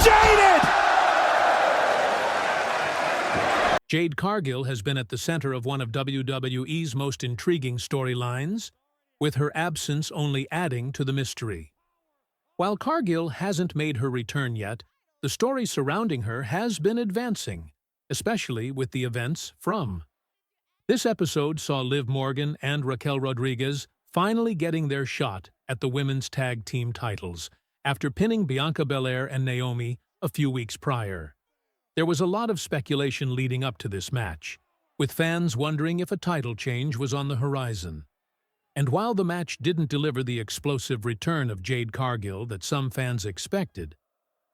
Jaded! Jade Cargill has been at the center of one of WWE's most intriguing storylines, with her absence only adding to the mystery. While Cargill hasn't made her return yet, the story surrounding her has been advancing, especially with the events from. This episode saw Liv Morgan and Raquel Rodriguez finally getting their shot at the women's tag team titles after pinning Bianca Belair and Naomi a few weeks prior. There was a lot of speculation leading up to this match, with fans wondering if a title change was on the horizon. And while the match didn't deliver the explosive return of Jade Cargill that some fans expected,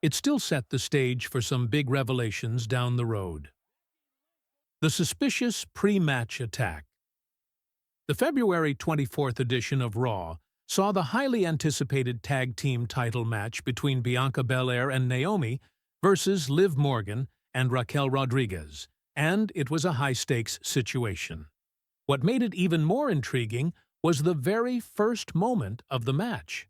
it still set the stage for some big revelations down the road. The suspicious pre-match attack. The February 24th edition of Raw saw the highly anticipated tag team title match between Bianca Belair and Naomi versus Liv Morgan and Raquel Rodriguez, and it was a high-stakes situation. What made it even more intriguing was the very first moment of the match.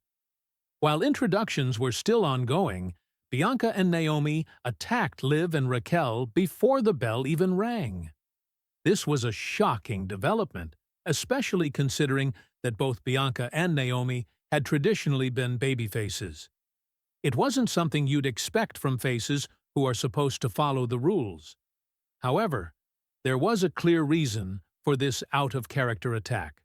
While introductions were still ongoing, Bianca and Naomi attacked Liv and Raquel before the bell even rang. This was a shocking development, especially considering that both Bianca and Naomi had traditionally been babyfaces. It wasn't something you'd expect from faces who are supposed to follow the rules. However, there was a clear reason for this out-of-character attack.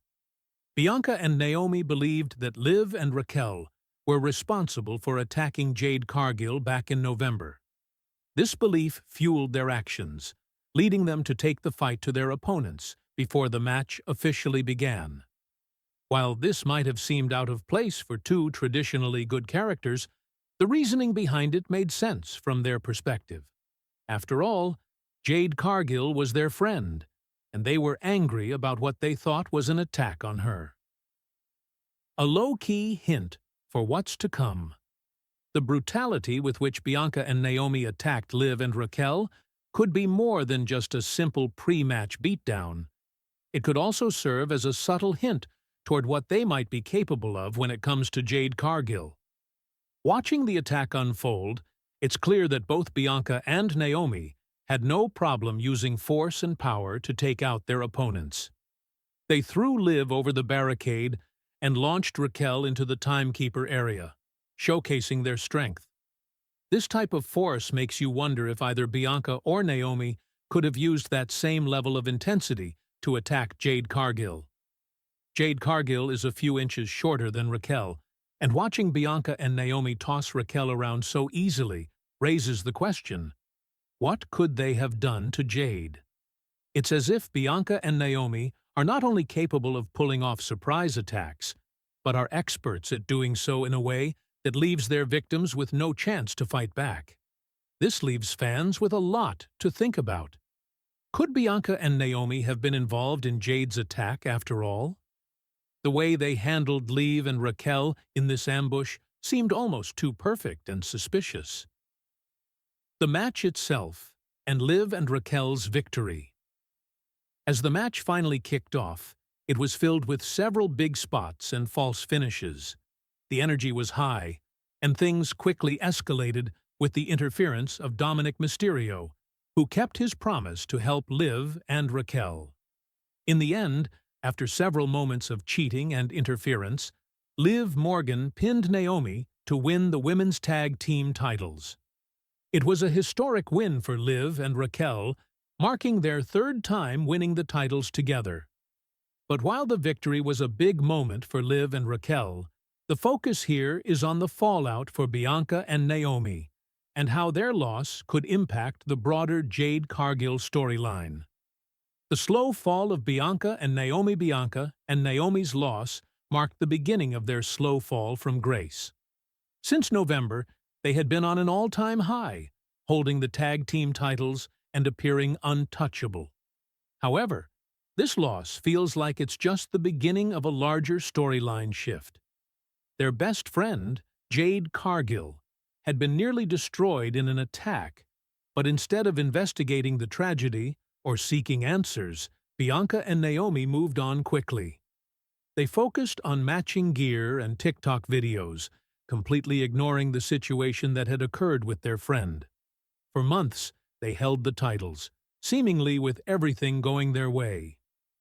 Bianca and Naomi believed that Liv and Raquel were responsible for attacking Jade Cargill back in November. This belief fueled their actions, leading them to take the fight to their opponents before the match officially began. While this might have seemed out of place for two traditionally good characters, the reasoning behind it made sense from their perspective. After all, Jade Cargill was their friend, and they were angry about what they thought was an attack on her. A low-key hint for what's to come. The brutality with which Bianca and Naomi attacked Liv and Raquel could be more than just a simple pre-match beatdown. It could also serve as a subtle hint toward what they might be capable of when it comes to Jade Cargill. Watching the attack unfold, it's clear that both Bianca and Naomi had no problem using force and power to take out their opponents. They threw Liv over the barricade and launched Raquel into the timekeeper area, showcasing their strength. This type of force makes you wonder if either Bianca or Naomi could have used that same level of intensity to attack Jade Cargill. Jade Cargill is a few inches shorter than Raquel, and watching Bianca and Naomi toss Raquel around so easily raises the question, what could they have done to Jade? It's as if Bianca and Naomi are not only capable of pulling off surprise attacks, but are experts at doing so in a way that leaves their victims with no chance to fight back. This leaves fans with a lot to think about. Could Bianca and Naomi have been involved in Jade's attack after all? The way they handled Liv and Raquel in this ambush seemed almost too perfect and suspicious. The match itself, and Liv and Raquel's victory. As the match finally kicked off, it was filled with several big spots and false finishes. The energy was high, and things quickly escalated with the interference of Dominic Mysterio, who kept his promise to help Liv and Raquel. In the end, after several moments of cheating and interference, Liv Morgan pinned Naomi to win the women's tag team titles. It was a historic win for Liv and Raquel, marking their third time winning the titles together. But while the victory was a big moment for Liv and Raquel, the focus here is on the fallout for Bianca and Naomi, and how their loss could impact the broader Jade Cargill storyline. The slow fall of Bianca and Naomi's loss marked the beginning of their slow fall from grace. Since November, they had been on an all-time high, holding the tag team titles and appearing untouchable. However, this loss feels like it's just the beginning of a larger storyline shift. Their best friend, Jade Cargill, had been nearly destroyed in an attack, but instead of investigating the tragedy or seeking answers, Bianca and Naomi moved on quickly. They focused on matching gear and TikTok videos, completely ignoring the situation that had occurred with their friend. For months, they held the titles, seemingly with everything going their way.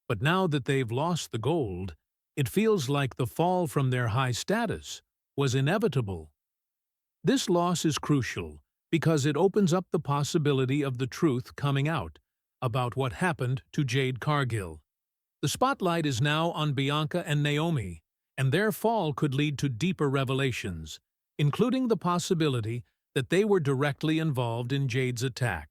But now that they've lost the gold, it feels like the fall from their high status was inevitable. This loss is crucial because it opens up the possibility of the truth coming out about what happened to Jade Cargill. The spotlight is now on Bianca and Naomi, and their fall could lead to deeper revelations, including the possibility that they were directly involved in Jade's attack.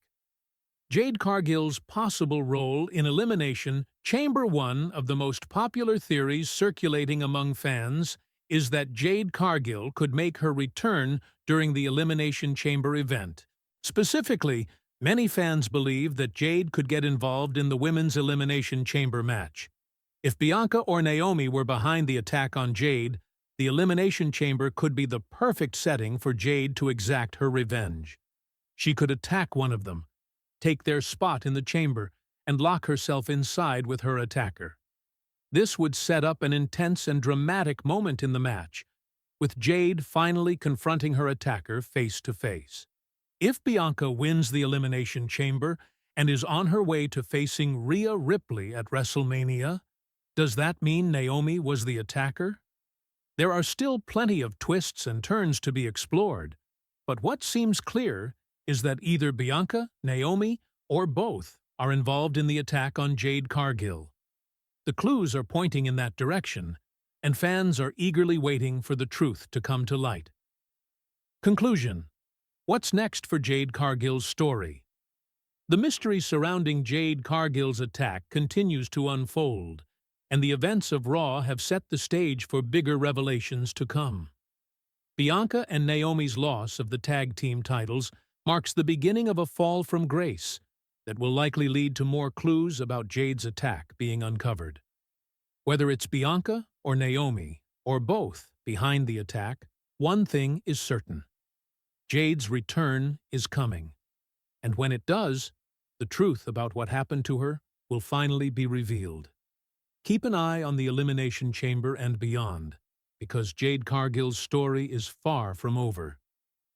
Jade Cargill's possible role in Elimination Chamber. One of the most popular theories circulating among fans is that Jade Cargill could make her return during the Elimination Chamber event. Specifically, many fans believe that Jade could get involved in the Women's Elimination Chamber match. If Bianca or Naomi were behind the attack on Jade, the Elimination Chamber could be the perfect setting for Jade to exact her revenge. She could attack one of them, take their spot in the chamber, and lock herself inside with her attacker. This would set up an intense and dramatic moment in the match, with Jade finally confronting her attacker face to face. If Bianca wins the Elimination Chamber and is on her way to facing Rhea Ripley at WrestleMania, does that mean Naomi was the attacker? There are still plenty of twists and turns to be explored, but what seems clear is that either Bianca, Naomi, or both are involved in the attack on Jade Cargill. The clues are pointing in that direction, and fans are eagerly waiting for the truth to come to light. Conclusion. What's next for Jade Cargill's story? The mystery surrounding Jade Cargill's attack continues to unfold, and the events of Raw have set the stage for bigger revelations to come. Bianca and Naomi's loss of the tag team titles marks the beginning of a fall from grace that will likely lead to more clues about Jade's attack being uncovered. Whether it's Bianca or Naomi, or both, behind the attack, one thing is certain. Jade's return is coming, and when it does, the truth about what happened to her will finally be revealed. Keep an eye on the Elimination Chamber and beyond, because Jade Cargill's story is far from over,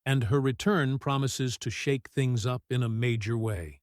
and her return promises to shake things up in a major way.